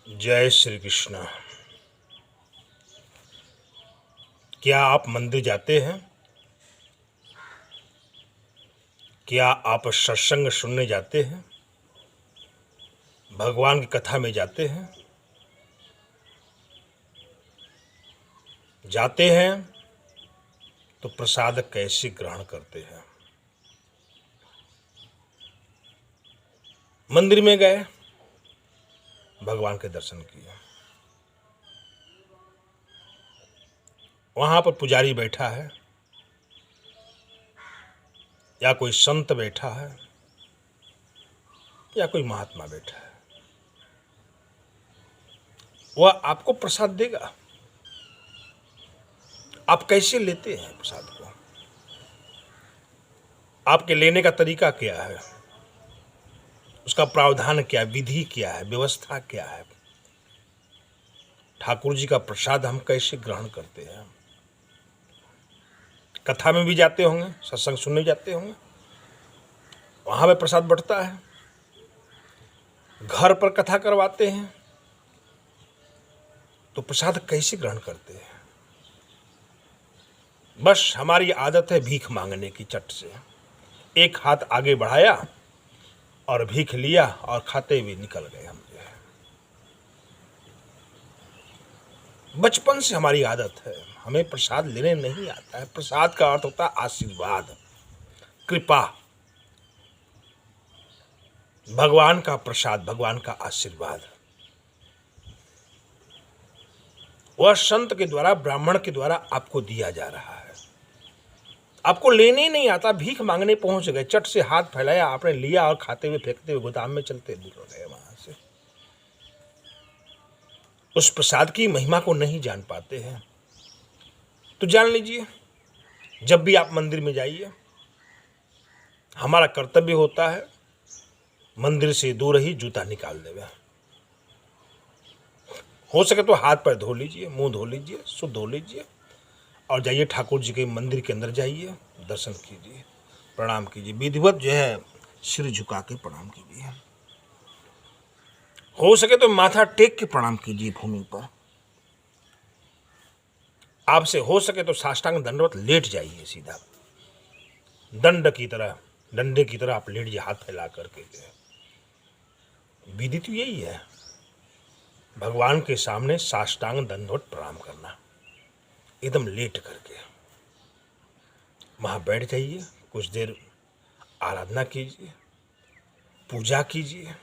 जय श्री कृष्ण। क्या आप मंदिर जाते हैं? क्या आप सत्संग सुनने जाते हैं? भगवान की कथा में जाते हैं? जाते हैं तो प्रसाद कैसे ग्रहण करते हैं? मंदिर में गए, भगवान के दर्शन किए, वहां पर पुजारी बैठा है या कोई संत बैठा है या कोई महात्मा बैठा है, वह आपको प्रसाद देगा। आप कैसे लेते हैं प्रसाद को? आपके लेने का तरीका क्या है? उसका प्रावधान क्या है? विधि क्या है? व्यवस्था क्या है? ठाकुर जी का प्रसाद हम कैसे ग्रहण करते हैं? कथा में भी जाते होंगे, सत्संग सुनने जाते होंगे, वहां पे प्रसाद बंटता है। घर पर कथा करवाते हैं तो प्रसाद कैसे ग्रहण करते हैं? बस हमारी आदत है भीख मांगने की। चट से एक हाथ आगे बढ़ाया और भीख लिया और खाते हुए निकल गए। हम जो है बचपन से हमारी आदत है, हमें प्रसाद लेने नहीं आता है। प्रसाद का अर्थ होता है आशीर्वाद, कृपा, भगवान का प्रसाद, भगवान का आशीर्वाद। वह संत के द्वारा, ब्राह्मण के द्वारा आपको दिया जा रहा है। आपको लेने नहीं आता, भीख मांगने पहुंच गए, चट से हाथ फैलाया, आपने लिया और खाते हुए फेंकते हुए गोदाम में चलते दूर हो गए। वहां से उस प्रसाद की महिमा को नहीं जान पाते हैं। तो जान लीजिए, जब भी आप मंदिर में जाइए, हमारा कर्तव्य होता है मंदिर से दूर ही जूता निकाल देवे। हो सके तो हाथ पैर धो लीजिए, मुंह धो लीजिए, शुद्ध धो लीजिए और जाइए ठाकुर जी के मंदिर के अंदर जाइए, दर्शन कीजिए, प्रणाम कीजिए। विधिवत जो है सिर झुका के प्रणाम कीजिए। हो सके तो माथा टेक के प्रणाम कीजिए भूमि पर। आपसे हो सके तो साष्टांग दंडवत लेट जाइए, सीधा दंड की तरह, डंडे की तरह आप लेट जाइए, हाथ फैला करके। विधि तो यही है, भगवान के सामने साष्टांग दंडवत प्रणाम करना, एकदम लेट करके। वहां बैठ जाइए, कुछ देर आराधना कीजिए, पूजा कीजिए।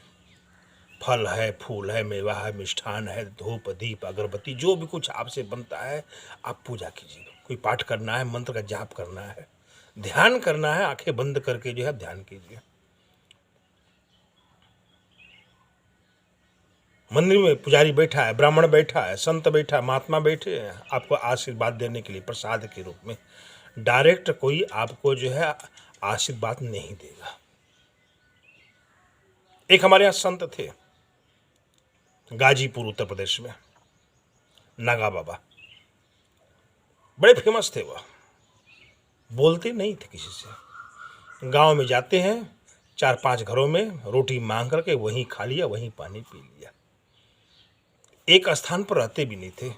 फल है, फूल है, मेवा है, मिष्ठान है, धूप दीप अगरबत्ती जो भी कुछ आपसे बनता है, आप पूजा कीजिए। कोई पाठ करना है, मंत्र का जाप करना है, ध्यान करना है, आंखें बंद करके जो है ध्यान कीजिए। मंदिर में पुजारी बैठा है, ब्राह्मण बैठा है, संत बैठा है, महात्मा बैठे हैं आपको आशीर्वाद देने के लिए प्रसाद के रूप में। डायरेक्ट कोई आपको जो है आशीर्वाद नहीं देगा। एक हमारे यहाँ संत थे, गाजीपुर उत्तर प्रदेश में, नागा बाबा, बड़े फेमस थे। वह बोलते नहीं थे किसी से, गांव में जाते हैं, 4-5 घरों में रोटी मांग करके वहीं खा लिया, वहीं पानी पी लिया। एक स्थान पर रहते भी नहीं थे।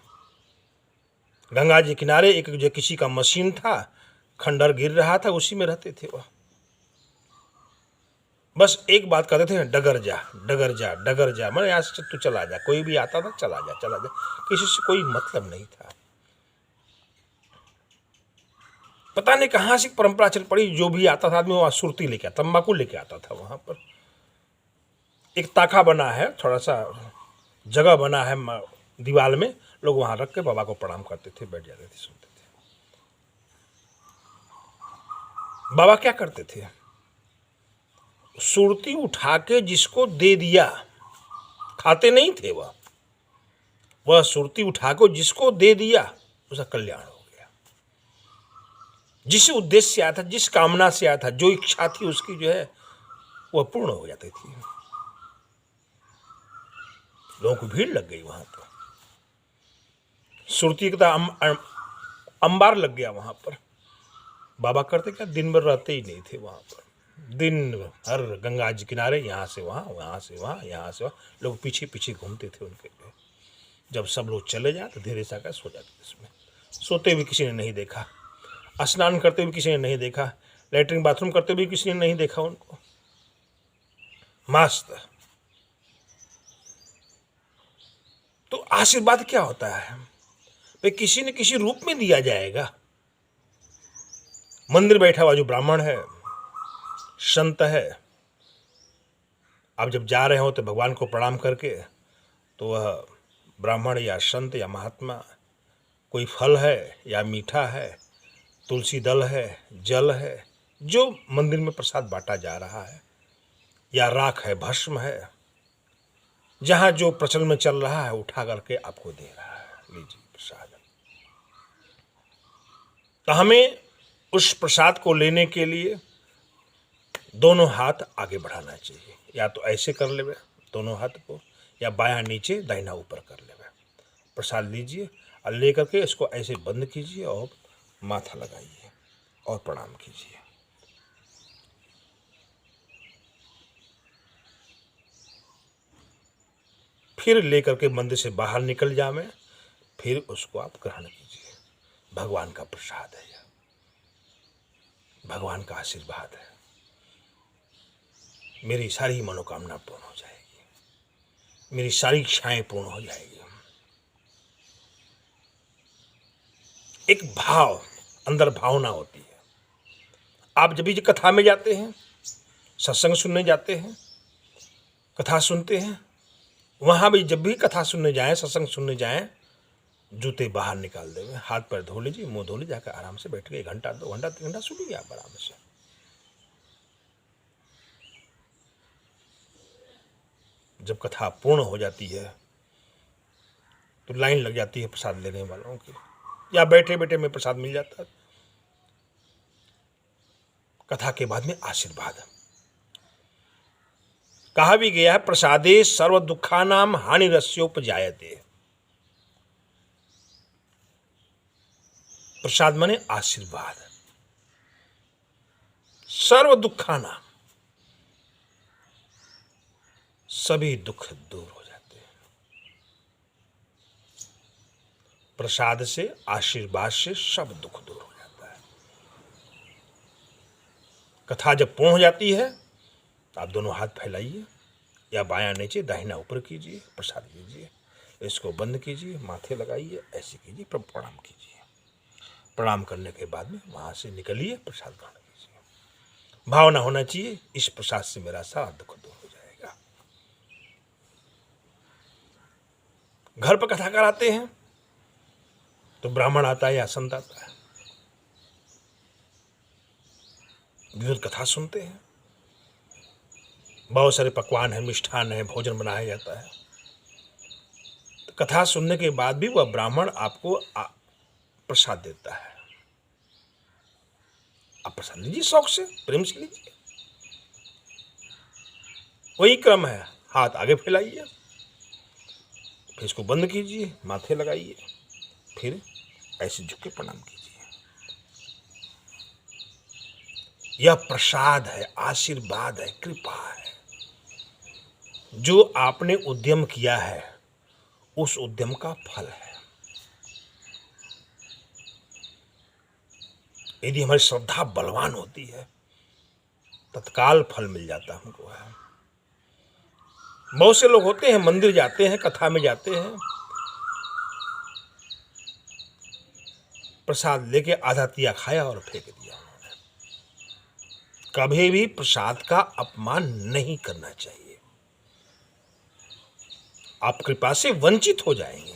गंगा जी किनारे एक जो किसी का मशीन था, खंडर गिर रहा था, उसी में रहते थे वह। बस एक बात कहते थे, डगर जा डगर जा डगर जा, मैं यहाँ से तू चला जा। कोई भी आता था, चला जा चला जा, किसी से कोई मतलब नहीं था। पता नहीं कहाँ से परंपरा चल पड़ी, जो भी आता था आदमी वहां सुरती लेके आता, तंबाकू लेके आता था। वहां पर एक ताका बना है, थोड़ा सा जगह बना है दीवार में, लोग वहां रख के बाबा को प्रणाम करते थे, बैठ जाते थे, सुनते थे। बाबा क्या करते थे? सुरती उठा के जिसको दे दिया, खाते नहीं थे वह सुरती उठा को जिसको दे दिया, उसका कल्याण हो गया। जिस उद्देश्य से आया था, जिस कामना से आया था, जो इच्छा थी उसकी जो है वह पूर्ण हो जाती थी। लोगों को भीड़ लग गई वहां पर, सुरती का अंबार लग गया वहां पर। बाबा करते क्या, दिन भर रहते ही नहीं थे वहां पर। दिन हर गंगा जी किनारे यहाँ से वहाँ, वहाँ से वहाँ, यहाँ से वहाँ लोग पीछे पीछे घूमते थे उनके। जब सब लोग चले जाए तो धीरे से आकर सो जाते। इसमें सोते हुए किसी ने नहीं देखा, स्नान करते हुए किसी ने नहीं देखा, लेटरिन बाथरूम करते हुए किसी ने नहीं देखा उनको। मस्त। तो आशीर्वाद क्या होता है भाई? किसी न किसी रूप में दिया जाएगा। मंदिर बैठा हुआ जो ब्राह्मण है, संत है, आप जब जा रहे हो तो भगवान को प्रणाम करके, तो वह ब्राह्मण या संत या महात्मा कोई फल है या मीठा है, तुलसी दल है, जल है, जो मंदिर में प्रसाद बांटा जा रहा है, या राख है, भस्म है, जहां जो प्रचलन में चल रहा है उठा करके आपको दे रहा है, लीजिए प्रसाद। तो हमें उस प्रसाद को लेने के लिए दोनों हाथ आगे बढ़ाना चाहिए। या तो ऐसे कर लेवे दोनों हाथ को, या बायां नीचे दाहिना ऊपर कर लेवे। प्रसाद लीजिए और लेकर के इसको ऐसे बंद कीजिए और माथा लगाइए और प्रणाम कीजिए। फिर लेकर के मंदिर से बाहर निकल जावे, फिर उसको आप ग्रहण कीजिए। भगवान का प्रसाद है, यह भगवान का आशीर्वाद है। मेरी सारी मनोकामना पूर्ण हो जाएगी, मेरी सारी इच्छाएं पूर्ण हो जाएगी। एक भाव, अंदर भावना होती है। आप जब भी कथा में जाते हैं, सत्संग सुनने जाते हैं, कथा सुनते हैं, वहां भी जब भी कथा सुनने जाएं, सत्संग सुनने जाएं, जूते बाहर निकाल देंगे, हाथ पैर धो लीजिए, मुंह धो लीजिए, जाकर आराम से बैठ के 1 घंटा 2 घंटा 3 घंटा सुनिए आप आराम से। जब कथा पूर्ण हो जाती है तो लाइन लग जाती है प्रसाद लेने वालों की, या बैठे बैठे में प्रसाद मिल जाता है। कथा के बाद में आशीर्वाद कहा भी गया है, प्रसादे सर्व दुखानाम हानि रस्योपजायते। प्रसाद माने आशीर्वाद। सर्व दुखानाम, सभी दुख दूर हो जाते हैं। प्रसाद से, आशीर्वाद से सब दुख दूर हो जाता है। कथा जब पूर्ण हो जाती है तो आप दोनों हाथ फैलाइए, या बायां नीचे दाहिना ऊपर कीजिए, प्रसाद लीजिए, इसको बंद कीजिए, माथे लगाइए, ऐसे कीजिए, प्रणाम कीजिए। प्रणाम करने के बाद में वहां से निकलिए, प्रसाद ग्रहण कीजिए। भावना होना चाहिए, इस प्रसाद से मेरा सारा दुख दूर हो जाएगा। घर पर कथा कराते हैं तो ब्राह्मण आता है या संत आता है, विधिवत कथा सुनते हैं, बहुत सारे पकवान है, मिष्ठान है, भोजन बनाया जाता है। तो कथा सुनने के बाद भी वह ब्राह्मण आपको प्रसाद देता है। आप प्रसाद लीजिए, शौक से, प्रेम से लीजिए। वही क्रम है, हाथ आगे फैलाइए, फिर इसको बंद कीजिए, माथे लगाइए, फिर ऐसे झुक के प्रणाम कीजिए। यह प्रसाद है, आशीर्वाद है, कृपा है। जो आपने उद्यम किया है उस उद्यम का फल है। यदि हमारी श्रद्धा बलवान होती है, तत्काल फल मिल जाता हमको है। बहुत से लोग होते हैं, मंदिर जाते हैं, कथा में जाते हैं, प्रसाद लेके आधा तिया खाया और फेंक दिया उन्होंने। कभी भी प्रसाद का अपमान नहीं करना चाहिए, आप कृपा से वंचित हो जाएंगे।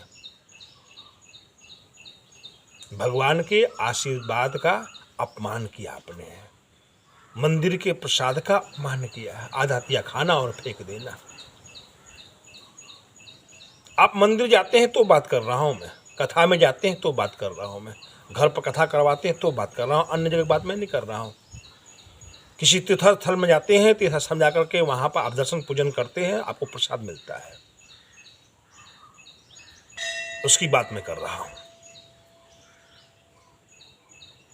भगवान के आशीर्वाद का अपमान किया आपने, मंदिर के प्रसाद का अपमान किया है, आधा तिया खाना और फेंक देना। आप मंदिर जाते हैं तो बात कर रहा हूं मैं, कथा में जाते हैं तो बात कर रहा हूं मैं, घर पर कथा करवाते हैं तो बात कर रहा हूं, अन्य जगह बात मैं नहीं कर रहा हूं। किसी तीर्थ स्थल में जाते हैं, तीर्थ स्थल जाकर के वहां पर आप दर्शन पूजन करते हैं, आपको प्रसाद मिलता है, उसकी बात मैं कर रहा हूं।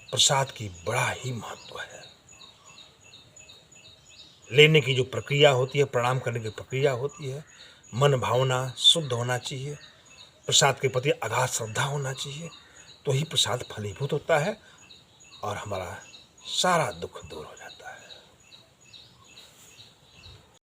प्रसाद की बड़ा ही महत्व है। लेने की जो प्रक्रिया होती है, प्रणाम करने की प्रक्रिया होती है, मन भावना शुद्ध होना चाहिए, प्रसाद के प्रति अगाध श्रद्धा होना चाहिए, तो ही प्रसाद फलीभूत होता है और हमारा सारा दुख दूर हो जाता है।